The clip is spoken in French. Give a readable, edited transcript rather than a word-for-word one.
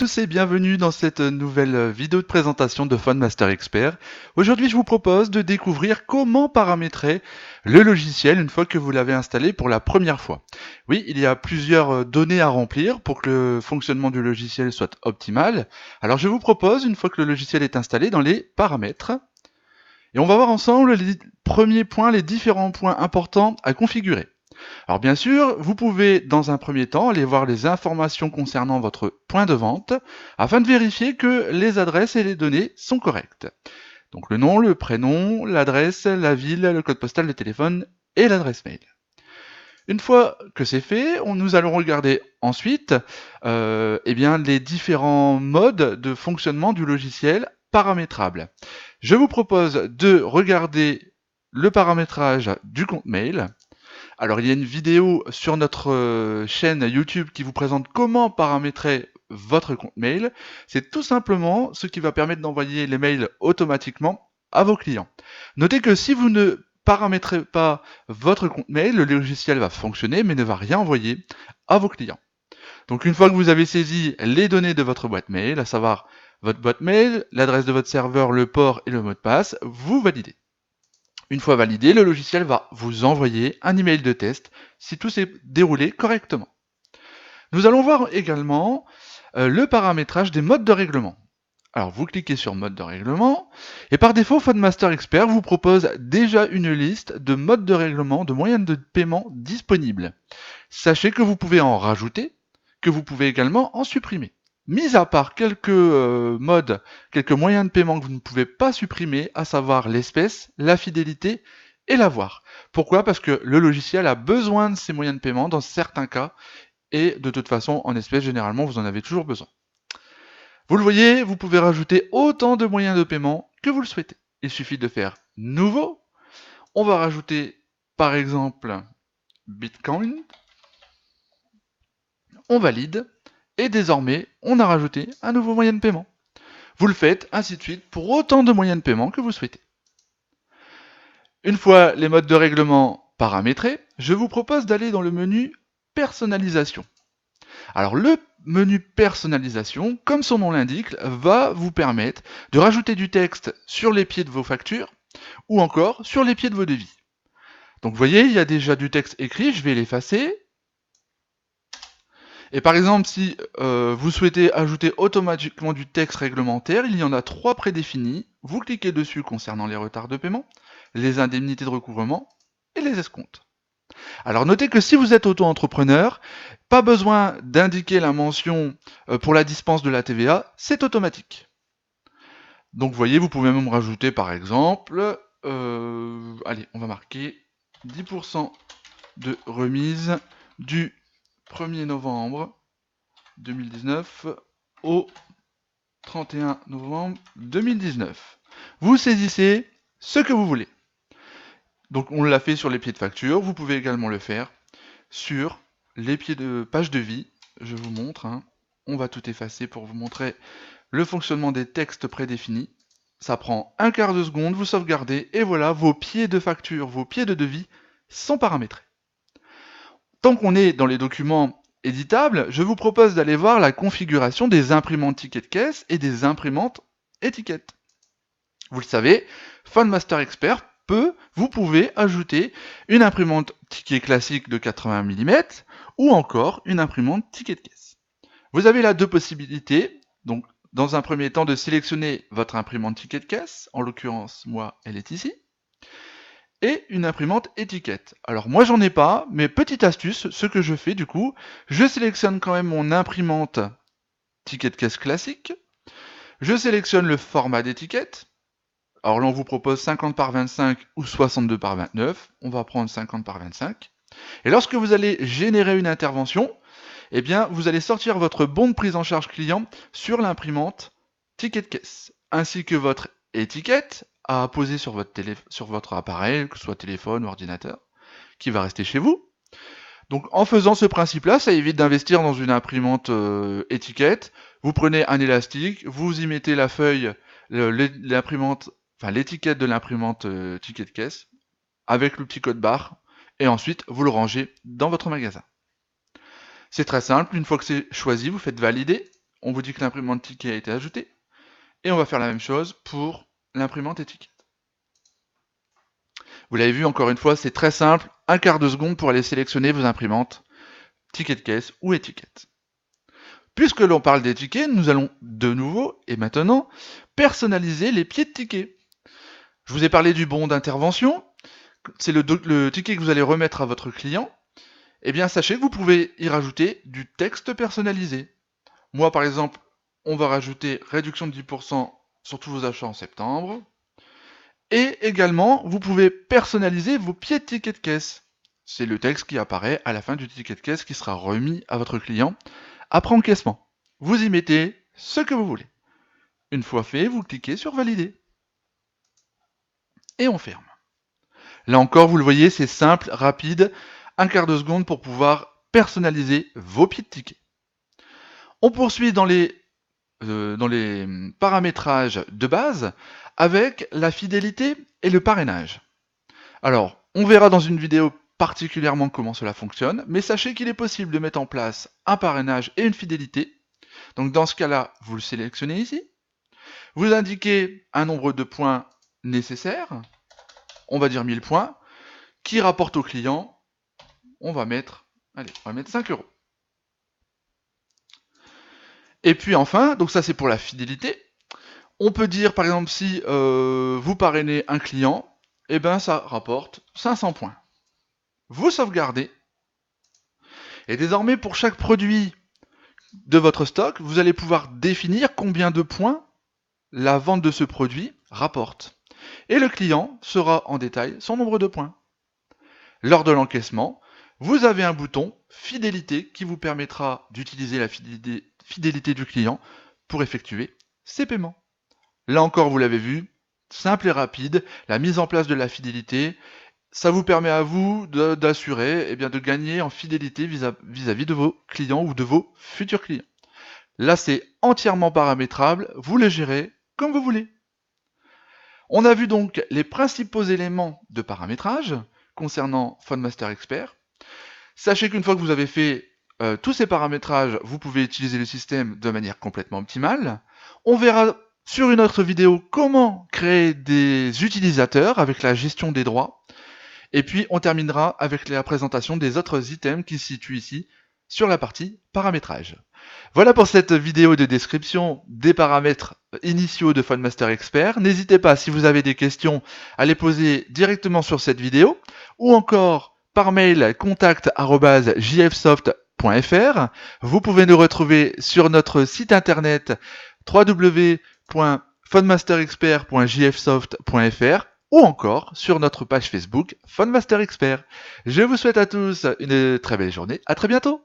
Tous et bienvenue dans cette nouvelle vidéo de présentation de PhoneMaster Expert. Aujourd'hui, je vous propose de découvrir comment paramétrer le logiciel une fois que vous l'avez installé pour la première fois. Oui, il y a plusieurs données à remplir pour que le fonctionnement du logiciel soit optimal. Alors, je vous propose, une fois que le logiciel est installé, dans les paramètres. Et on va voir ensemble les premiers points, les différents points importants à configurer. Alors bien sûr, vous pouvez dans un premier temps aller voir les informations concernant votre point de vente afin de vérifier que les adresses et les données sont correctes. Donc le nom, le prénom, l'adresse, la ville, le code postal, le téléphone et l'adresse mail. Une fois que c'est fait, nous allons regarder ensuite les différents modes de fonctionnement du logiciel paramétrable. Je vous propose de regarder le paramétrage du compte mail. Alors, il y a une vidéo sur notre chaîne YouTube qui vous présente comment paramétrer votre compte mail. C'est tout simplement ce qui va permettre d'envoyer les mails automatiquement à vos clients. Notez que si vous ne paramétrez pas votre compte mail, le logiciel va fonctionner mais ne va rien envoyer à vos clients. Donc une fois que vous avez saisi les données de votre boîte mail, à savoir votre boîte mail, l'adresse de votre serveur, le port et le mot de passe, vous validez. Une fois validé, le logiciel va vous envoyer un email de test si tout s'est déroulé correctement. Nous allons voir également le paramétrage des modes de règlement. Alors vous cliquez sur mode de règlement et par défaut PhoneMaster Expert vous propose déjà une liste de modes de règlement, de moyens de paiement disponibles. Sachez que vous pouvez en rajouter, que vous pouvez également en supprimer. Mis à part quelques modes, quelques moyens de paiement que vous ne pouvez pas supprimer, à savoir l'espèce, la fidélité et l'avoir. Pourquoi? Parce que le logiciel a besoin de ces moyens de paiement dans certains cas, et de toute façon, en espèces, généralement, vous en avez toujours besoin. Vous le voyez, vous pouvez rajouter autant de moyens de paiement que vous le souhaitez. Il suffit de faire nouveau. On va rajouter, par exemple, Bitcoin. On valide, et désormais, on a rajouté un nouveau moyen de paiement. Vous le faites, ainsi de suite, pour autant de moyens de paiement que vous souhaitez. Une fois les modes de règlement paramétrés, je vous propose d'aller dans le menu Personnalisation. Alors le menu Personnalisation, comme son nom l'indique, va vous permettre de rajouter du texte sur les pieds de vos factures ou encore sur les pieds de vos devis. Donc vous voyez, il y a déjà du texte écrit, je vais l'effacer. Et par exemple, si vous souhaitez ajouter automatiquement du texte réglementaire, il y en a 3 prédéfinis. Vous cliquez dessus concernant les retards de paiement, les indemnités de recouvrement et les escomptes. Alors notez que si vous êtes auto-entrepreneur, pas besoin d'indiquer la mention pour la dispense de la TVA, c'est automatique. Donc vous voyez, vous pouvez même rajouter par exemple, allez, on va marquer 10% de remise du 1er novembre 2019 au 31 novembre 2019. Vous saisissez ce que vous voulez. Donc on l'a fait sur les pieds de facture, vous pouvez également le faire sur les pieds de page de vie. Je vous montre, hein. On va tout effacer pour vous montrer le fonctionnement des textes prédéfinis. Ça prend un quart de seconde, vous sauvegardez, et voilà, vos pieds de facture, vos pieds de devis sont paramétrés. Tant qu'on est dans les documents éditables, je vous propose d'aller voir la configuration des imprimantes tickets de caisse et des imprimantes étiquettes. Vous le savez, PhoneMaster Expert vous pouvez ajouter une imprimante ticket classique de 80 mm ou encore une imprimante ticket de caisse. Vous avez là deux possibilités. Donc, dans un premier temps, de sélectionner votre imprimante ticket de caisse. En l'occurrence, moi, elle est ici. Et une imprimante étiquette. Alors moi j'en ai pas, mais petite astuce, ce que je fais du coup, je sélectionne quand même mon imprimante ticket de caisse classique, je sélectionne le format d'étiquette, alors là on vous propose 50 par 25 ou 62 par 29, on va prendre 50 par 25, et lorsque vous allez générer une intervention, eh bien vous allez sortir votre bon de prise en charge client sur l'imprimante ticket de caisse, ainsi que votre étiquette à poser sur votre appareil, que ce soit téléphone ou ordinateur, qui va rester chez vous. Donc en faisant ce principe-là, ça évite d'investir dans une imprimante étiquette. Vous prenez un élastique, vous y mettez la feuille, l'imprimante, enfin l'étiquette de l'imprimante ticket de caisse, avec le petit code barre, et ensuite vous le rangez dans votre magasin. C'est très simple, une fois que c'est choisi, vous faites valider, on vous dit que l'imprimante ticket a été ajoutée, et on va faire la même chose pour l'imprimante étiquette. Vous l'avez vu, encore une fois, c'est très simple, un quart de seconde pour aller sélectionner vos imprimantes, ticket de caisse ou étiquette. Puisque l'on parle des tickets, nous allons de nouveau, et maintenant, personnaliser les pieds de ticket. Je vous ai parlé du bon d'intervention, c'est le ticket que vous allez remettre à votre client. Eh bien, sachez que vous pouvez y rajouter du texte personnalisé. Moi, par exemple, on va rajouter réduction de 10% sur tous vos achats en septembre. Et également, vous pouvez personnaliser vos pieds de ticket de caisse. C'est le texte qui apparaît à la fin du ticket de caisse qui sera remis à votre client après encaissement. Vous y mettez ce que vous voulez. Une fois fait, vous cliquez sur Valider. Et on ferme. Là encore, vous le voyez, c'est simple, rapide, un quart de seconde pour pouvoir personnaliser vos pieds de ticket. On poursuit dans les paramétrages de base avec la fidélité et le parrainage. Alors, on verra dans une vidéo particulièrement comment cela fonctionne, mais sachez qu'il est possible de mettre en place un parrainage et une fidélité. Donc dans ce cas-là, vous le sélectionnez ici, vous indiquez un nombre de points nécessaires, on va dire 1000 points, qui rapporte au client, on va mettre 5 €. Et puis enfin, donc ça c'est pour la fidélité, on peut dire par exemple si vous parrainez un client, et ben ça rapporte 500 points. Vous sauvegardez, et désormais pour chaque produit de votre stock, vous allez pouvoir définir combien de points la vente de ce produit rapporte. Et le client saura en détail son nombre de points. Lors de l'encaissement, vous avez un bouton fidélité qui vous permettra d'utiliser la fidélité du client pour effectuer ses paiements. Là encore, vous l'avez vu, simple et rapide, la mise en place de la fidélité, ça vous permet à vous d'assurer, de gagner en fidélité vis-à-vis de vos clients ou de vos futurs clients. Là, c'est entièrement paramétrable, vous le gérez comme vous voulez. On a vu donc les principaux éléments de paramétrage concernant FoneMaster Expert. Sachez qu'une fois que vous avez fait tous ces paramétrages, vous pouvez utiliser le système de manière complètement optimale. On verra sur une autre vidéo comment créer des utilisateurs avec la gestion des droits. Et puis on terminera avec la présentation des autres items qui se situent ici sur la partie paramétrage. Voilà pour cette vidéo de description des paramètres initiaux de FoneMaster Expert. N'hésitez pas, si vous avez des questions, à les poser directement sur cette vidéo ou encore par mail contact@jfsoft.fr. Vous pouvez nous retrouver sur notre site internet www.fonemasterexpert.jfsoft.fr ou encore sur notre page Facebook FoneMaster Expert. Je vous souhaite à tous une très belle journée, à très bientôt.